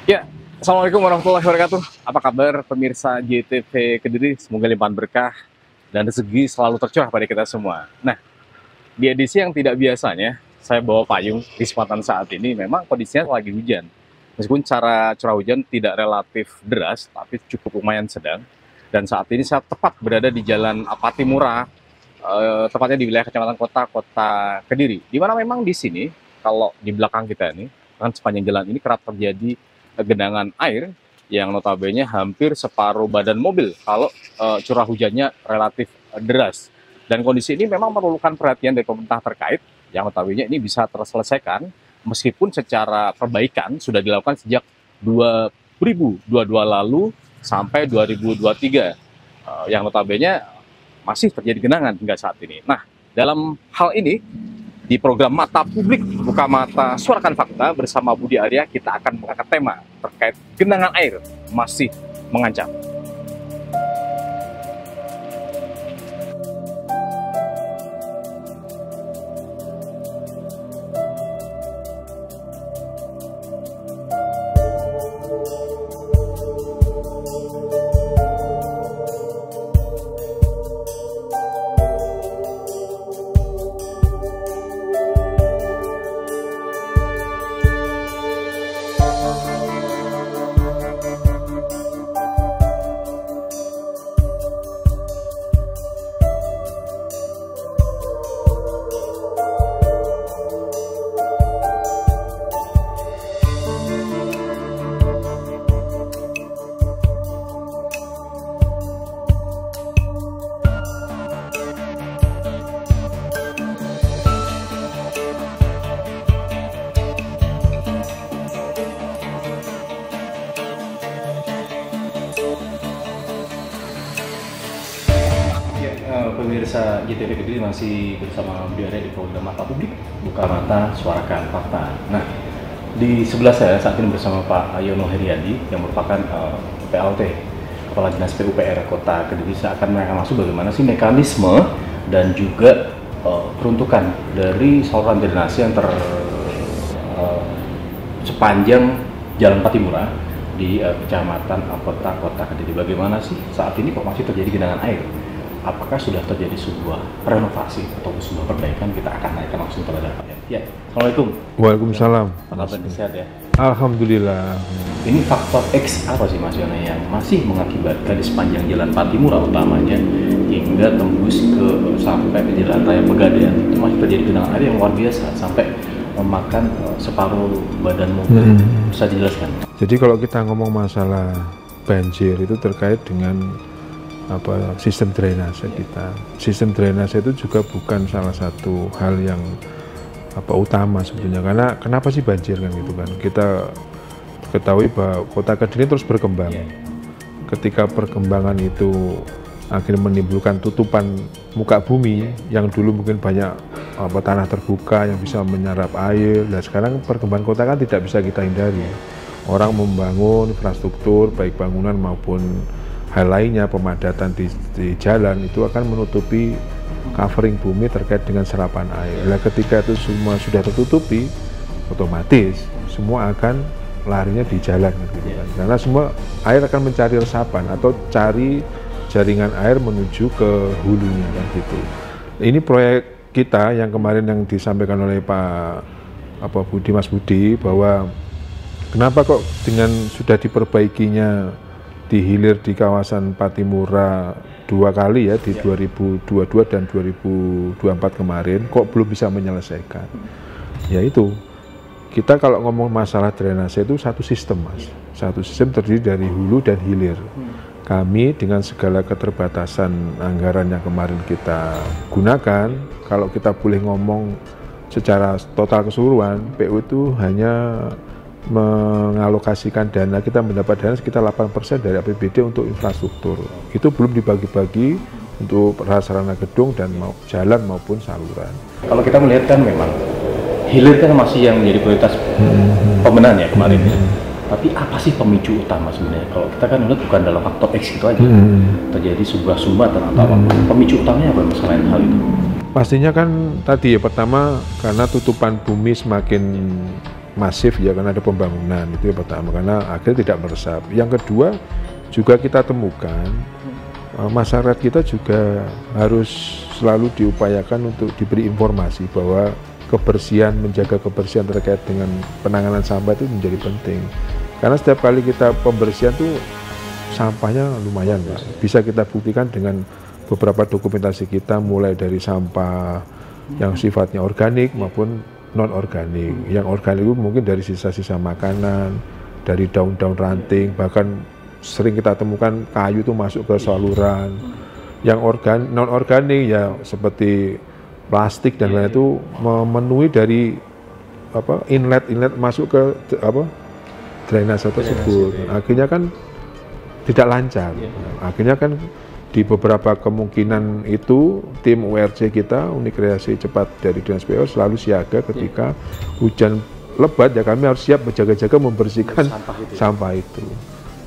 Ya, Assalamualaikum warahmatullahi wabarakatuh. Apa kabar pemirsa JTV Kediri? Semoga limpahan berkah dan rezeki selalu tercurah pada kita semua. Nah, di edisi yang tidak biasanya, saya bawa payung di kesempatan saat ini. Memang kondisinya lagi hujan. Meskipun cara curah hujan tidak relatif deras, tapi cukup lumayan sedang. Dan saat ini saya tepat berada di Jalan Patimura, tepatnya di wilayah Kecamatan Kota Kediri. Di mana memang di sini, kalau di belakang kita ini, kan sepanjang jalan ini kerap terjadi genangan air yang notabene hampir separuh badan mobil kalau curah hujannya relatif deras. Dan kondisi ini memang memerlukan perhatian dari pemerintah terkait yang notabene ini bisa terselesaikan meskipun secara perbaikan sudah dilakukan sejak 2022 lalu sampai 2023 yang notabene masih terjadi genangan hingga saat ini. Nah, dalam hal ini di program Mata Publik Buka Mata Suarakan Fakta bersama Budi Arya, kita akan mengangkat tema terkait genangan air masih mengancam. Pemirsa JTV Kediri masih bersama Budi Arya di program Mata Publik Buka Mata Suarakan Fakta. Nah, di sebelah saya saat ini bersama Pak Ayono Heriadi yang merupakan PLT Kepala Dinas PUPR Kota Kediri. Saya akan menanyakan langsung bagaimana sih mekanisme dan juga peruntukan dari saluran drainase yang sepanjang Jalan Patimura di Kecamatan Kota Kediri. Bagaimana sih saat ini kok masih terjadi genangan air? Apakah sudah terjadi sebuah renovasi atau sebuah perbaikan? Kita akan naikkan langsung kepada Pak. Ya, Assalamualaikum. Waalaikumsalam. Apa kabar, sehat ya? Alhamdulillah. Ini faktor X apa sih Mas Yono yang masih mengakibatkan di sepanjang Jalan Patimura utamanya hingga tembus sampai ke Jalan Raya Pegadaian itu masih terjadi genangan air yang luar biasa sampai memakan separuh badan mobil. Bisa dijelaskan? Jadi kalau kita ngomong masalah banjir itu terkait dengan sistem drainase kita. Sistem drainase itu juga bukan salah satu hal yang utama sebetulnya, karena kenapa sih banjir kan gitu kan. Kita ketahui bahwa Kota Kediri terus berkembang. Ketika perkembangan itu akhirnya menimbulkan tutupan muka bumi yang dulu mungkin banyak tanah terbuka yang bisa menyerap air. Dan sekarang perkembangan kota kan tidak bisa kita hindari. Orang membangun infrastruktur baik bangunan maupun hal lainnya, pemadatan di jalan itu akan menutupi covering bumi terkait dengan serapan air. Nah, ketika itu semua sudah tertutupi, otomatis semua akan larinya di jalan gitu kan. Karena semua air akan mencari resapan atau cari jaringan air menuju ke hulunya kan gitu. Ini proyek kita yang kemarin yang disampaikan oleh Mas Budi bahwa kenapa kok dengan sudah diperbaikinya di hilir di kawasan Patimura 2 kali ya di 2022 dan 2024 kemarin kok belum bisa menyelesaikan. Ya itu, kita kalau ngomong masalah drainase itu satu sistem Mas, satu sistem terdiri dari hulu dan hilir. Kami dengan segala keterbatasan anggaran yang kemarin kita gunakan, kalau kita boleh ngomong secara total keseluruhan, PU itu hanya mengalokasikan dana, kita mendapat dana sekitar 8% dari APBD untuk infrastruktur. Itu belum dibagi-bagi untuk prasarana gedung dan jalan maupun saluran. Kalau kita melihat kan memang hilir kan masih yang menjadi prioritas pembenahan ya kemarin ya. Tapi apa sih pemicu utama sebenarnya? Kalau kita kan lihat bukan dalam faktor X itu aja, terjadi sebuah sumbatan atau apa. Pemicu utamanya apa selain hal itu? Pastinya kan tadi ya, pertama karena tutupan bumi semakin masif ya karena ada pembangunan, itu yang pertama, karena akhirnya tidak meresap. Yang kedua juga kita temukan masyarakat kita juga harus selalu diupayakan untuk diberi informasi bahwa kebersihan, menjaga kebersihan terkait dengan penanganan sampah itu menjadi penting. Karena setiap kali kita pembersihan tuh sampahnya lumayan, Pak. Bisa kita buktikan dengan beberapa dokumentasi kita, mulai dari sampah yang sifatnya organik maupun non organik. Yang organik itu mungkin dari sisa-sisa makanan, dari daun-daun ranting, bahkan sering kita temukan kayu itu masuk ke saluran. Yang non organik ya seperti plastik dan lain itu memenuhi dari inlet masuk ke drainase tersebut. Akhirnya kan tidak lancar. Akhirnya kan di beberapa kemungkinan itu tim URC kita, Unit Kreasi Cepat dari Dinas PU selalu siaga ketika hujan lebat, ya kami harus siap berjaga-jaga membersihkan sampah itu.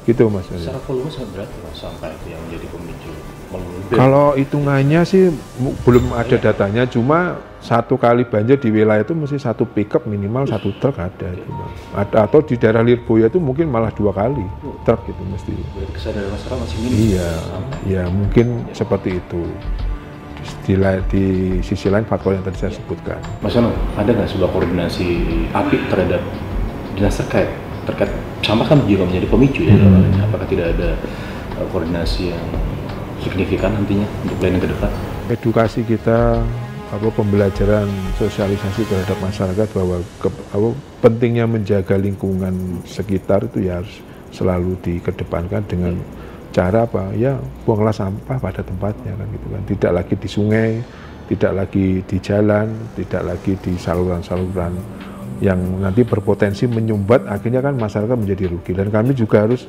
Gitu Mas. Secara volume sangat berat Mas, sampah itu yang menjadi pemicu. Kalau hitungannya sih belum ada datanya, cuma satu kali banjir di wilayah itu mesti satu pickup minimal satu truk ada, atau di daerah Lirboyo itu mungkin malah 2 kali truk itu mesti. Kesadaran masyarakat masih minim. Iya, ya mungkin seperti itu. Di sisi lain faktor yang tadi saya sebutkan. Mas Yono, ada nggak sebuah koordinasi API terhadap dinas terkait sampah kan juga menjadi pemicu ya? Apakah tidak ada koordinasi yang signifikan nantinya untuk planning ke depan? Edukasi kita, pembelajaran sosialisasi terhadap masyarakat bahwa pentingnya menjaga lingkungan sekitar itu ya harus selalu dikedepankan dengan cara ya buanglah sampah pada tempatnya kan gitu kan, tidak lagi di sungai, tidak lagi di jalan, tidak lagi di saluran-saluran yang nanti berpotensi menyumbat, akhirnya kan masyarakat menjadi rugi dan kami juga harus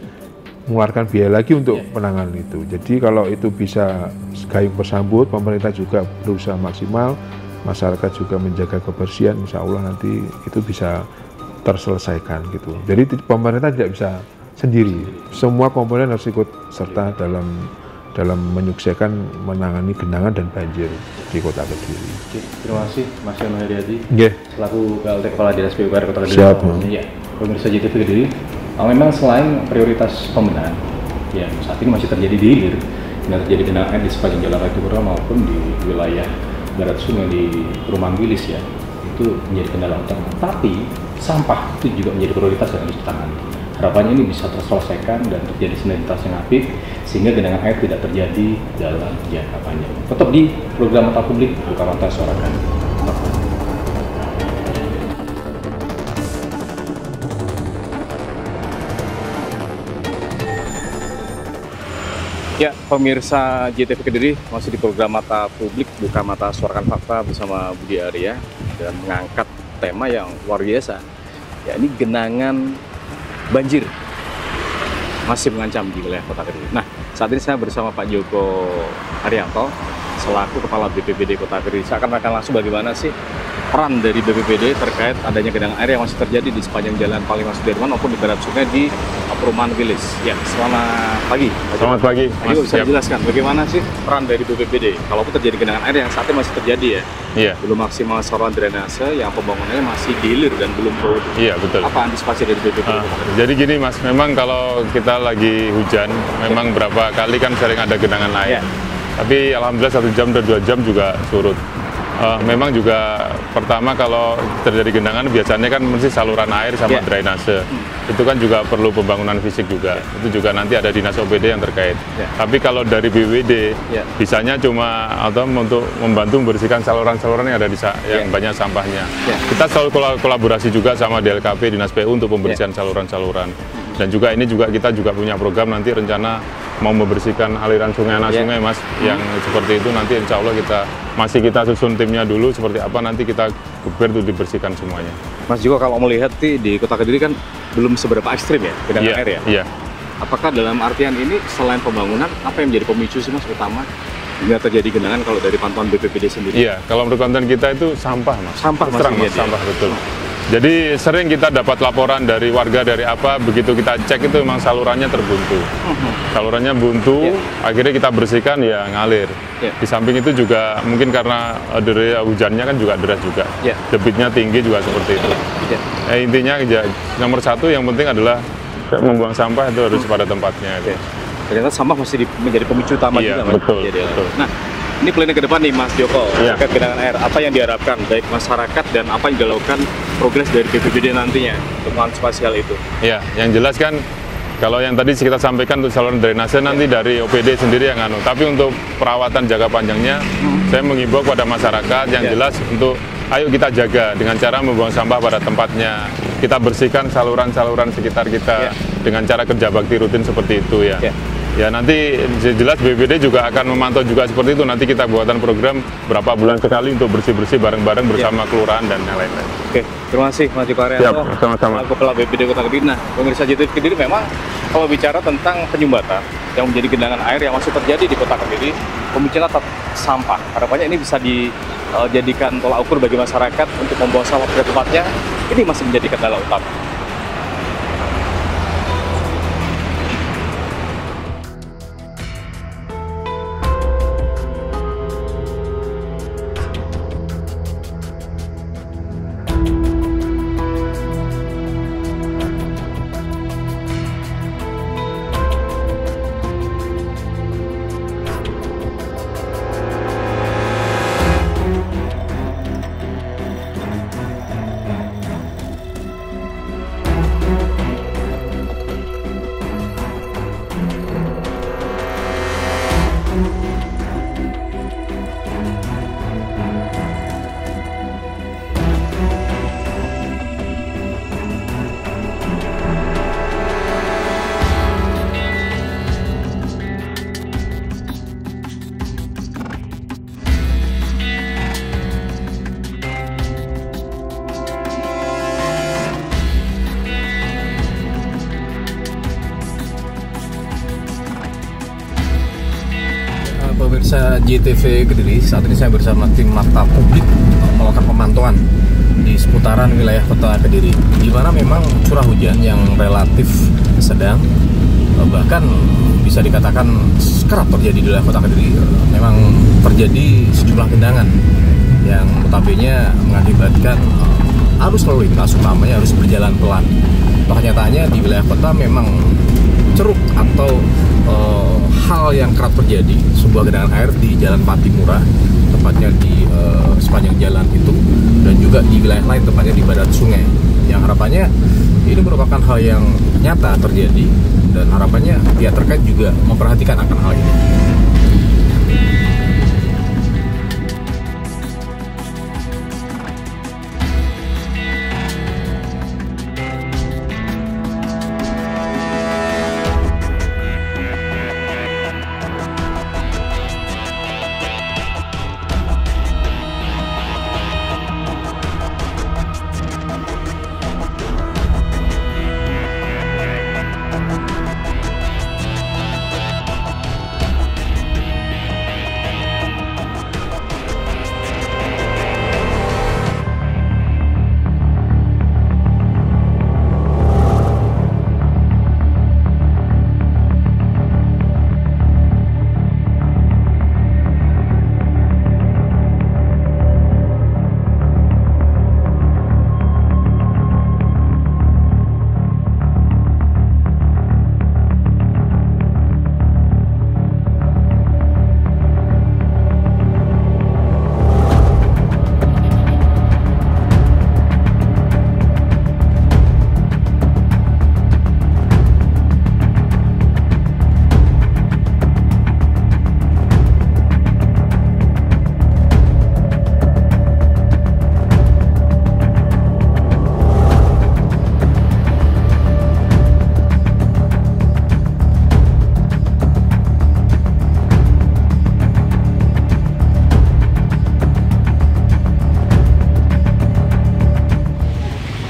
mengeluarkan biaya lagi untuk penanganan itu. Jadi kalau itu bisa gayung bersambut, pemerintah juga berusaha maksimal, masyarakat juga menjaga kebersihan, insya Allah nanti itu bisa terselesaikan gitu. Jadi pemerintah tidak bisa sendiri, semua komponen harus ikut serta dalam menyukseskan menangani genangan dan banjir di Kota Kediri. Terima kasih Mas Yono Heriadi, selaku PLT Kepala Dinas PUPR Kota Kediri. Siap. Ya, pemirsa JTV Kediri. Memang selain prioritas pembenahan yang saat ini masih terjadi di hilir, dan terjadi genangan air di sepanjang Jalan Raya Tugura maupun di wilayah barat sungai di Perumahan Wilis ya, itu menjadi kendala utama. Tapi sampah itu juga menjadi prioritas yang harus ditangani. Harapannya ini bisa terselesaikan dan terjadi sinergitas yang apik sehingga genangan air tidak terjadi dalam jangka panjang. Tetap di program Mata Publik, Buka Mata Suarakan. Ya, pemirsa JTV Kediri masih di program Mata Publik, Buka Mata Suarakan Fakta bersama Budi Arya dan mengangkat tema yang luar biasa. Ya, ini genangan banjir masih mengancam di wilayah Kota Kediri. Nah, saat ini saya bersama Pak Joko Haryanto selaku Kepala BPBD Kota Kediri. Saya akan langsung bagaimana sih peran dari BPBD terkait adanya genangan air yang masih terjadi di sepanjang Jalan Panglima Sudirman maupun di barat sungai di Perumahan Wilis. Ya, selamat pagi. Selamat pagi. Mas, bisa dijelaskan bagaimana sih peran dari BPBD? Kalaupun terjadi genangan air yang saat ini masih terjadi ya, Iya. belum maksimal saluran drainase yang pembangunannya masih dihilir dan belum turun. Iya, betul. Apa antisipasi dari BPBD? Jadi gini Mas, memang kalau kita lagi hujan, memang berapa kali kan sering ada genangan air. Tapi alhamdulillah 1 jam dan 2 jam juga surut. Memang juga pertama kalau terjadi genangan biasanya kan mesti saluran air sama drainase. Itu kan juga perlu pembangunan fisik juga. Itu juga nanti ada dinas OPD yang terkait. Tapi kalau dari BPBD bisanya cuma atau untuk membantu membersihkan saluran-saluran yang ada di yang banyak sampahnya. Kita selalu kolaborasi juga sama DLKP Dinas PU untuk pembersihan saluran-saluran. Dan juga ini juga kita juga punya program nanti rencana mau membersihkan aliran sungai anak sungai Mas, yang seperti itu nanti insya Allah kita susun timnya dulu seperti apa nanti kita geber untuk dibersihkan semuanya. Mas juga kalau melihat di Kota Kediri kan belum seberapa ekstrim ya genangan air ya? Iya. Apakah dalam artian ini selain pembangunan apa yang menjadi pemicu sih Mas utama hingga terjadi genangan kalau dari pantauan BPBD sendiri? Iya, kalau menurut konten kita itu sampah Mas. Sampah Terang, Mas, sampah betul. Jadi sering kita dapat laporan dari warga dari apa, begitu kita cek itu memang salurannya terbuntu. Salurannya buntu, akhirnya kita bersihkan ya ngalir. Di samping itu juga mungkin karena hujannya kan juga deras juga. Debitnya tinggi juga seperti itu. Intinya ya, nomor satu yang penting adalah membuang sampah itu harus pada tempatnya. Ternyata sampah masih menjadi pemicu utama juga, Mas. Betul. Nah, ini planning ke depan nih, Mas Joko, terkait genangan air. Apa yang diharapkan baik masyarakat dan apa yang dilakukan progres dari BPBD nantinya untuk mengantisipasi hal itu? Ya, yang jelas kan kalau yang tadi kita sampaikan untuk saluran drainase nanti dari OPD sendiri yang anu. Tapi untuk perawatan jangka panjangnya, saya mengimbau kepada masyarakat yang jelas untuk ayo kita jaga dengan cara membuang sampah pada tempatnya. Kita bersihkan saluran-saluran sekitar kita dengan cara kerja bakti rutin seperti itu ya. Ya nanti jelas BPBD juga akan memantau juga seperti itu. Nanti kita buatan program berapa bulan sekali untuk bersih-bersih bareng-bareng bersama kelurahan dan yang lain-lain. Oke, terima kasih Mas Joko Haryanto. Sama-sama. Kepala BPBD Kota Kediri. Nah, pemirsa JTV Kediri memang kalau bicara tentang penyumbatan yang menjadi genangan air yang masih terjadi di Kota Kediri, pembicaraan sampah. Harapannya ini bisa dijadikan tolak ukur bagi masyarakat untuk membuang sampah pada tempatnya. Ini masih menjadi kendala utama. Pemirsa JTV Kediri, saat ini saya bersama tim Mata Publik melakukan pemantauan di seputaran wilayah Kota Kediri, di mana memang curah hujan yang relatif sedang, bahkan bisa dikatakan kerap terjadi di wilayah Kota Kediri. Memang terjadi sejumlah genangan yang notabene mengakibatkan arus lalu lintas utamanya harus berjalan pelan. Kenyataannya di wilayah kota memang ceruk atau hal yang kerap terjadi, sebuah genangan air di Jalan Patimura, tepatnya di sepanjang jalan itu, dan juga di wilayah lain, tepatnya di badan sungai. Yang harapannya ini merupakan hal yang nyata terjadi, dan harapannya pihak terkait juga memperhatikan akan hal ini.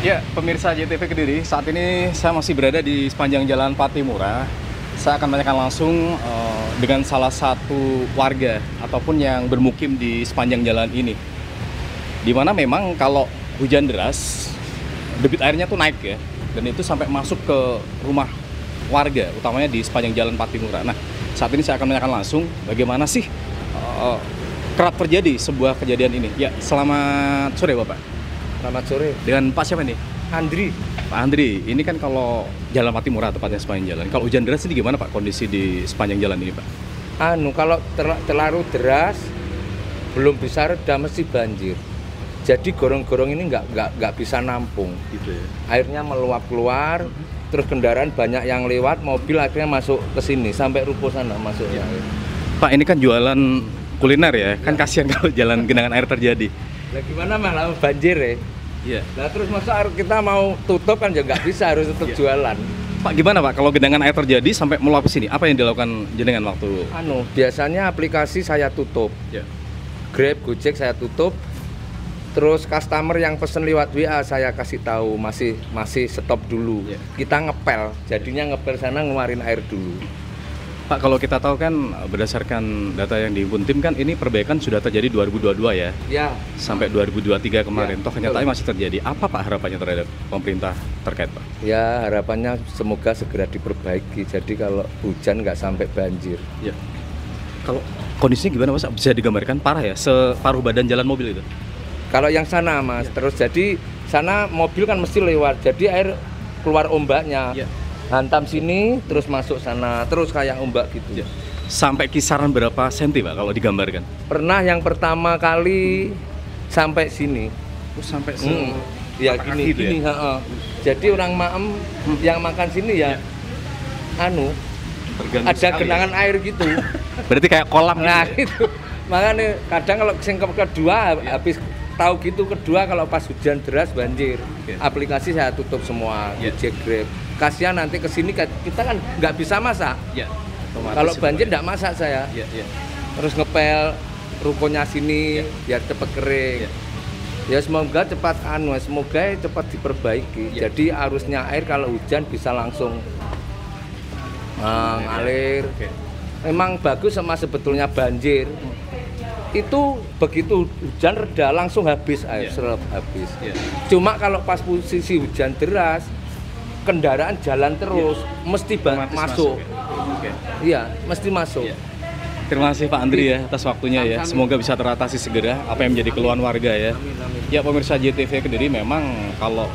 Ya, pemirsa JTV Kediri, saat ini saya masih berada di sepanjang Jalan Patimura. Saya akan menanyakan langsung dengan salah satu warga ataupun yang bermukim di sepanjang jalan ini. Di mana memang kalau hujan deras, debit airnya tuh naik ya, dan itu sampai masuk ke rumah warga, utamanya di sepanjang Jalan Patimura. Nah, saat ini saya akan menanyakan langsung bagaimana sih kerap terjadi sebuah kejadian ini. Ya, selamat sore Bapak. Selamat sore, Dengan Pak siapa nih? Andri. Pak Andri, ini kan kalau Jalan Patimura tepatnya sepanjang jalan. Kalau hujan deras ini gimana Pak kondisi di sepanjang jalan ini Pak? Kalau terlalu deras, belum bisa reda mesti banjir. Jadi gorong-gorong ini nggak bisa nampung. Gitu ya. Airnya meluap keluar, terus kendaraan banyak yang lewat, mobil akhirnya masuk ke sini sampai ruko sana masuknya. Pak, ini kan jualan kuliner ya, kan kasihan kalau jalan genangan air terjadi. Nah gimana malah banjir ya? Iya. Nah terus masa kita mau tutup kan ya nggak bisa, harus tetap jualan. Pak, gimana Pak kalau genangan air terjadi sampai meluap ke sini? Apa yang dilakukan jenengan waktu? Biasanya aplikasi saya tutup. Ya. Grab, Gojek saya tutup. Terus customer yang pesen lewat WA saya kasih tahu masih stop dulu. Ya. Kita ngepel, jadinya ngepel sana ngeluarin air dulu. Pak, kalau kita tahu kan berdasarkan data yang dihimpun tim kan ini perbaikan sudah terjadi 2022 ya. Ya, Sampai 2023 kemarin. Ya, Toh kenyataannya masih terjadi. Apa Pak harapannya terhadap pemerintah terkait Pak? ya harapannya semoga segera diperbaiki. Jadi kalau hujan nggak sampai banjir. Ya. Kalau kondisinya gimana Mas? Bisa digambarkan parah ya? Separuh badan jalan mobil itu? Kalau yang sana Mas, terus jadi sana mobil kan mesti lewat. Jadi air keluar ombaknya. Ya. Hantam sini, terus masuk sana, terus kayak ombak gitu. Ya. Sampai kisaran berapa senti Pak kalau digambarkan? Pernah yang pertama kali sampai sini. Sampai Ya Apa gini, kaki itu gini, ya? heeh. Jadi orang Maem yang makan sini ya, terganggu ada sekali genangan air gitu. ya? Berarti kayak kolam Nah gitu ya? itu, makanya kadang kalau kedua habis tahu gitu kedua kalau pas hujan deras banjir, Oke. aplikasi saya tutup semua, Ya. Gojek, Grab. Kasihan nanti kesini kita kan nggak bisa masak. Ya. Kalau banjir nggak masak saya, Ya, ya. terus ngepel rukonya sini biar cepet kering. Ya. Ya semoga cepat semoga cepat diperbaiki. Ya. Jadi arusnya air kalau hujan bisa langsung ngalir. Oke. Memang bagus sama sebetulnya banjir. Itu begitu hujan reda langsung habis air, Ya. serap habis. Ya. Cuma kalau pas posisi hujan deras, kendaraan jalan terus, mesti Otomatis masuk. Oke. Iya, mesti masuk. Ya. Terima kasih Pak Andri ya atas waktunya ya. Sama-sama. Semoga bisa teratasi segera apa yang menjadi keluhan warga ya. Amin, amin. Ya pemirsa JTV Kediri, memang kalau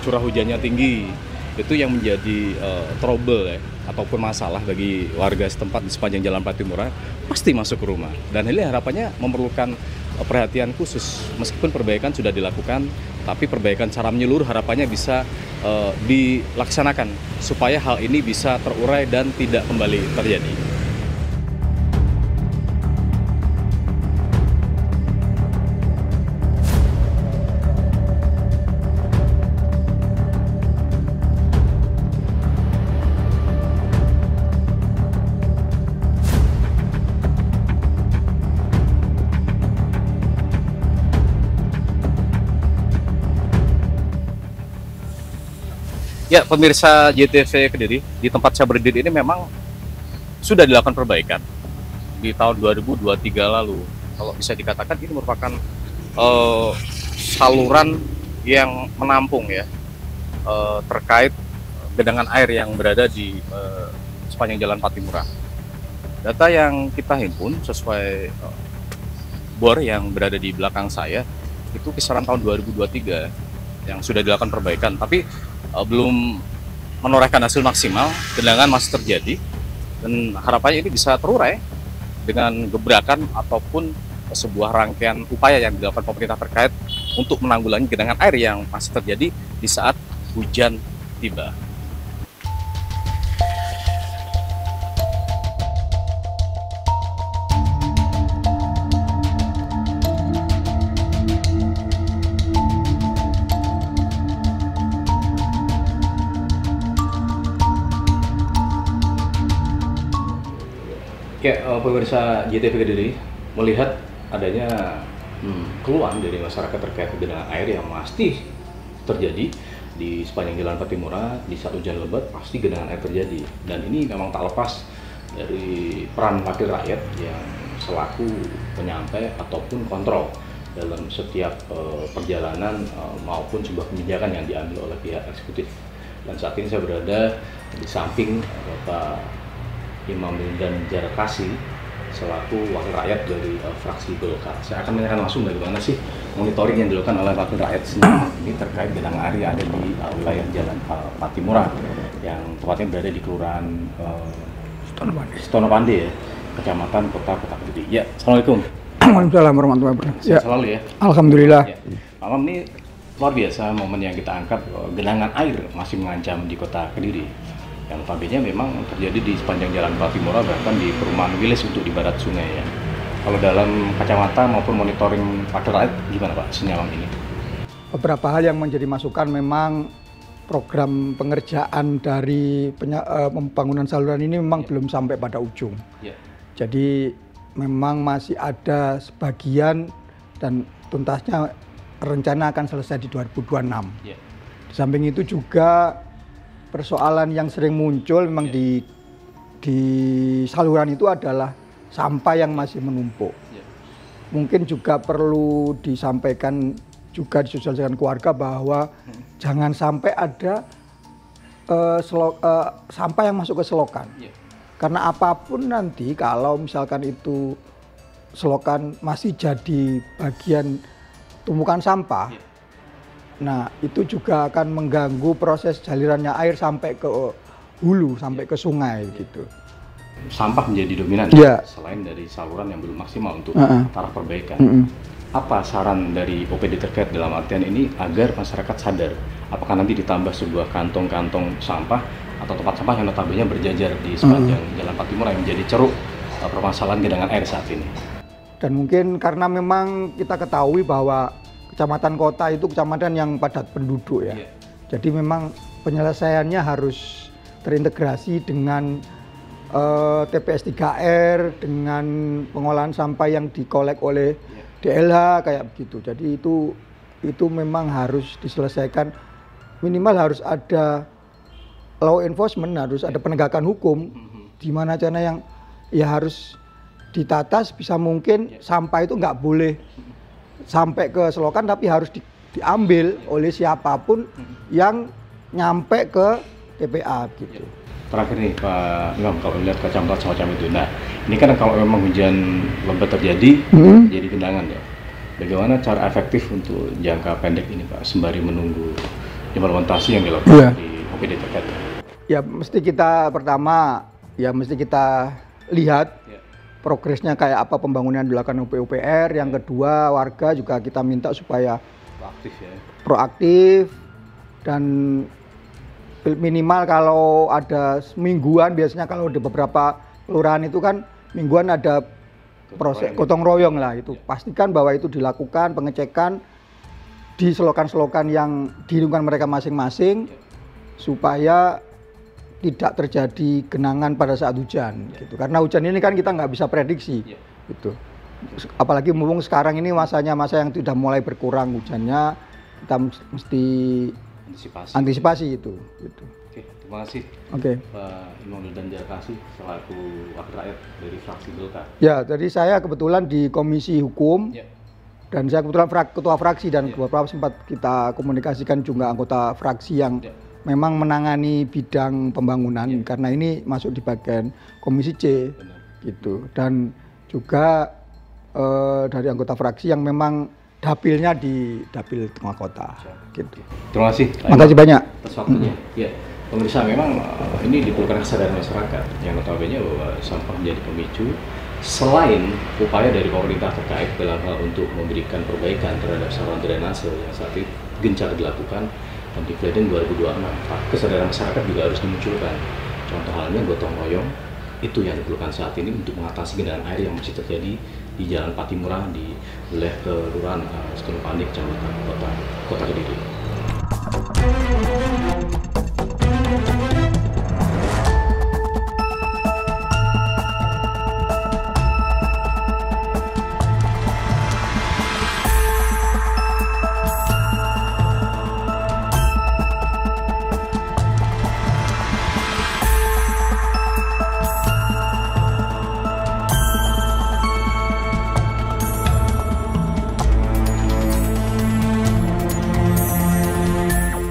curah hujannya tinggi itu yang menjadi trouble ya, ataupun masalah bagi warga setempat di sepanjang Jalan Patimura pasti masuk ke rumah. Dan ini harapannya memerlukan perhatian khusus. Meskipun perbaikan sudah dilakukan, tapi perbaikan secara menyeluruh harapannya bisa dilaksanakan supaya hal ini bisa terurai dan tidak kembali terjadi. Ya, pemirsa JTV Kediri, di tempat saya berdiri ini memang sudah dilakukan perbaikan di tahun 2023 lalu. Kalau bisa dikatakan ini merupakan saluran yang menampung ya terkait genangan air yang berada di sepanjang Jalan Patimura. Data yang kita himpun sesuai bor yang berada di belakang saya itu kisaran tahun 2023 yang sudah dilakukan perbaikan, tapi belum menorehkan hasil maksimal. Genangan masih terjadi dan harapannya ini bisa terurai dengan gebrakan ataupun sebuah rangkaian upaya yang dilakukan pemerintah terkait untuk menanggulangi genangan air yang masih terjadi di saat hujan tiba. Oke, pemirsa JTV Kediri, melihat adanya keluhan dari masyarakat terkait genangan air yang pasti terjadi di sepanjang Jalan Patimura. Di saat hujan lebat pasti genangan air terjadi, dan ini memang tak lepas dari peran wakil rakyat yang selaku penyampai ataupun kontrol dalam setiap perjalanan maupun sebuah kebijakan yang diambil oleh pihak eksekutif. Dan saat ini saya berada di samping Bapak Imam Wildan Jarakasi selaku wakil rakyat dari fraksi Golkar. Saya akan menanyakan langsung bagaimana sih monitoring yang dilakukan oleh wakil rakyat sendiri ini terkait genangan air yang ada di wilayah Jalan Patimura yang tepatnya berada di Kelurahan Stonopande ya, Kecamatan Kota Kediri. Ya, Assalamualaikum. Waalaikumsalam warahmatullahi wabarakatuh. Sehat selalu ya. Alhamdulillah. Ya. Malam ini luar biasa momen yang kita angkat, genangan air masih mengancam di Kota Kediri. Yang notabene memang terjadi di sepanjang Jalan Patimura, bahkan di perumahan Wilis untuk di barat sungai ya. Kalau dalam kacamata maupun monitoring wakil rakyat gimana Pak senyaman ini? Beberapa hal yang menjadi masukan memang program pengerjaan dari pembangunan saluran ini memang belum sampai pada ujung. Ya. Jadi memang masih ada sebagian dan tuntasnya rencana akan selesai di 2026. Ya. Di samping itu juga persoalan yang sering muncul memang di saluran itu adalah sampah yang masih menumpuk. Ya. Mungkin juga perlu disampaikan juga disosialisasikan keluarga bahwa jangan sampai ada sampah yang masuk ke selokan. Ya. Karena apapun nanti kalau misalkan itu selokan masih jadi bagian tumpukan sampah, Ya. nah itu juga akan mengganggu proses jalirannya air sampai ke hulu, sampai ke sungai gitu. Sampah menjadi dominan Ya. selain dari saluran yang belum maksimal untuk Uh-uh. taraf perbaikan. Mm-mm. Apa saran dari OPD terkait dalam artian ini agar masyarakat sadar? Apakah nanti ditambah sebuah kantong-kantong sampah atau tempat sampah yang notabene berjajar di sepanjang Jalan Patimura yang menjadi ceruk permasalahan genangan air saat ini? Dan mungkin karena memang kita ketahui bahwa kecamatan kota itu kecamatan yang padat penduduk ya. Iya. Jadi memang penyelesaiannya harus terintegrasi dengan TPS 3R, dengan pengolahan sampah yang dikolek oleh DLH kayak begitu. Jadi itu memang harus diselesaikan, minimal harus ada law enforcement, harus ada penegakan hukum di mana caranya yang ya harus ditata sebisa mungkin sampah itu nggak boleh sampai ke selokan, tapi harus diambil oleh siapapun yang nyampe ke TPA gitu. Terakhir nih Pak Imam, kalau melihat kacamata semacam itu, nah ini kan kalau memang hujan lebat terjadi, jadi genangan ya. Bagaimana cara efektif untuk jangka pendek ini Pak, sembari menunggu implementasi yang dilakukan di OPD terkait? Ya mesti kita pertama, ya mesti kita lihat progresnya kayak apa pembangunan dilakukan PUPR. Yang kedua, warga juga kita minta supaya Proaktif ya. Proaktif dan minimal kalau ada mingguan, biasanya kalau di beberapa kelurahan itu kan mingguan ada proses gotong royong lah itu. Pastikan bahwa itu dilakukan pengecekan di selokan-selokan yang di lingkungan mereka masing-masing supaya tidak terjadi genangan pada saat hujan gitu. Karena hujan ini kan kita nggak bisa prediksi gitu. Apalagi mumpung sekarang ini masanya masa yang sudah mulai berkurang hujannya, kita mesti antisipasi itu gitu. Oke, terima kasih. Oke. Pak Imam Wildan Jarakasi selaku wakil rakyat dari fraksi Golkar. Ya, jadi saya kebetulan di Komisi Hukum. Dan saya kebetulan ketua fraksi dan beberapa sempat kita komunikasikan juga anggota fraksi yang memang menangani bidang pembangunan karena ini masuk di bagian Komisi C. Gitu. Dan juga dari anggota fraksi yang memang dapilnya di dapil tengah kota gitu. Terima kasih. Terima kasih banyak atas waktunya. Ya, pemirsa, memang ini diperlukan kesadaran masyarakat yang notabene bahwa sampah menjadi pemicu selain upaya dari pemerintah terkait dalam hal untuk memberikan perbaikan terhadap saluran drainase yang saat ini gencar dilakukan dan di Planning 2026. Kesadaran masyarakat juga harus dimunculkan. Contoh halnya gotong royong itu yang diperlukan saat ini untuk mengatasi genangan air yang masih terjadi di Jalan Patimura di wilayah kelurahan Stonopande, Kecamatan Kota Kediri.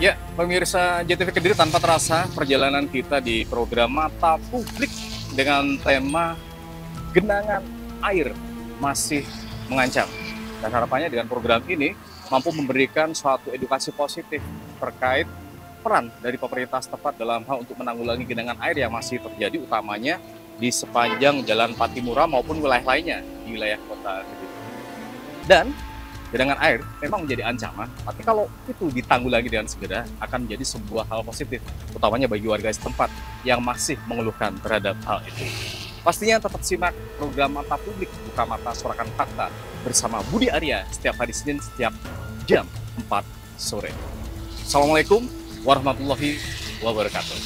Ya, pemirsa JTV Kediri, tanpa terasa perjalanan kita di program Mata Publik dengan tema genangan air masih mengancam. Dan harapannya dengan program ini mampu memberikan suatu edukasi positif terkait peran dari pemerintah setempat dalam hal untuk menanggulangi genangan air yang masih terjadi, utamanya di sepanjang Jalan Patimura maupun wilayah lainnya di wilayah kota Kediri. Dan genangan air memang menjadi ancaman, tapi kalau itu ditanggulangi dengan segera akan menjadi sebuah hal positif, utamanya bagi warga setempat yang masih mengeluhkan terhadap hal itu. Pastinya tetap simak program Mata Publik, Buka Mata Suarakan Fakta bersama Budi Arya setiap hari Senin setiap jam 4 sore. Assalamualaikum warahmatullahi wabarakatuh.